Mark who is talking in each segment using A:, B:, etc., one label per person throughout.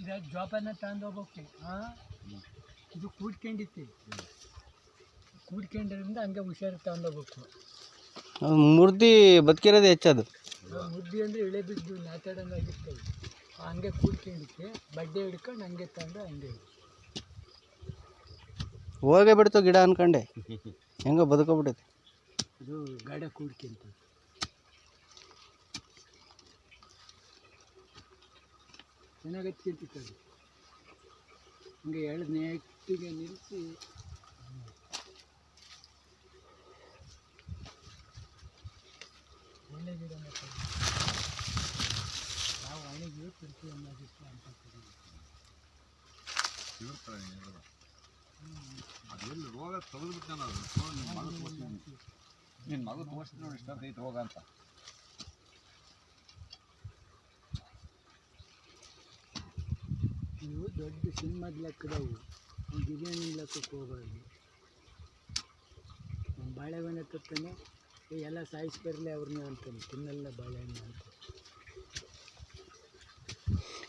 A: ಇದು ಜೋಪಾನ ತಗೊಂಡೋಗ್ಬೇಕು. ಇದು ಕೂಡ್ಕೊಂಡಿತ್ತು, ಕೂಡ್ಕೊಂಡಿರೋದ್ರಿಂದ ಹಂಗೆ ಹುಷಾರು ತಗೊಂಡೋಗ್ಬೇಕು.
B: ಮುರ್ದಿ ಬದುಕಿರೋದು ಹೆಚ್ಚದು.
A: ಮುದ್ದಿ ಅಂದರೆ ಇಳೆ ಬಿದ್ದು ನಾತಾಡಂಗಾಗಿರ್ತವೆ, ಹಂಗೆ ಕೂಡ್ಕೊಂಡಿಕ್ಕೆ ಬಡ್ಡೆ ಹಿಡ್ಕೊಂಡು ಹಂಗೆ ತಗೊಂಡು ಹಂಗೆ
B: ಹೋಗೇ ಬಿಡ್ತು ಗಿಡ ಅನ್ಕಂಡೆ, ಹೆಂಗೋ ಬದುಕೋಬಿಟ್ಟೈತೆ.
A: ಅದು ಗಾಡ ಕೂಡ್ಕೊಂತ ಚೆನ್ನಾಗಿ ಹಚ್ಕೊಂತಿತ್ತು. ಅದು ಹಂಗೆ ಎಳೆದು ನೆಟ್ಟಿಗೆ ನಿಲ್ಲಿಸಿ ಒಳ್ಳೆ ಗಿಡ ಮಾಡ್ತಾರೆ. ನಾವು ಹಣಿಗೆ ತಿರ್ತಿ ಅನ್ನೋದಿತ್ತು ಅಂತ
C: ಅದೆಲ್ಲಿ ರೋಗ ತೆಗೆದ್ಬಿಟ್ಟು ನಾನು ನಿನ್ನ ಮಗು ತೋರಿಸ್ತೀನಿ ನೋಡಿ ಇಷ್ಟೊಂದು ರೋಗ ಅಂತ.
A: ಇವು ದೊಡ್ಡ ಸಿನಿಮಾದ ಲೆಕ್ಕದವು, ಬಿರಿಯಾನಿ ಲೆಕ್ಕಕ್ಕೆ ಹೋಗಬಾರ್ದು. ಬಾಳೆಹಣ್ಣು ತತ್ತಾನೆ ಎಲ್ಲ ಸಾಯಿಸ್ಬರಲಿ ಅವ್ರನ್ನ ಅಂತಾನೆ, ತಿನ್ನಲ್ಲ ಬಾಳೆಹಣ್ಣು ಅಂತ.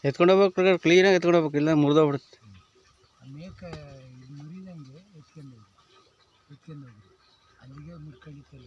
B: ಎತ್ಕೊಂಡು ಹೋಗ್ಬೇಕು, ಕ್ಲೀನಾಗಿ ಎತ್ಕೊಂಡು ಹೋಗ್ಬೇಕು, ಇಲ್ಲ ಮುರಿದೋಗ್ಬಿಡುತ್ತೆ.
A: ಮೇಕ ಮುರಿದಂಗೆ ಎತ್ಕೊಂಡು ಹೋಗಿ ಅಲ್ಲಿಗೆ ಮುರ್ಕೊಂಡಿತ್ತು.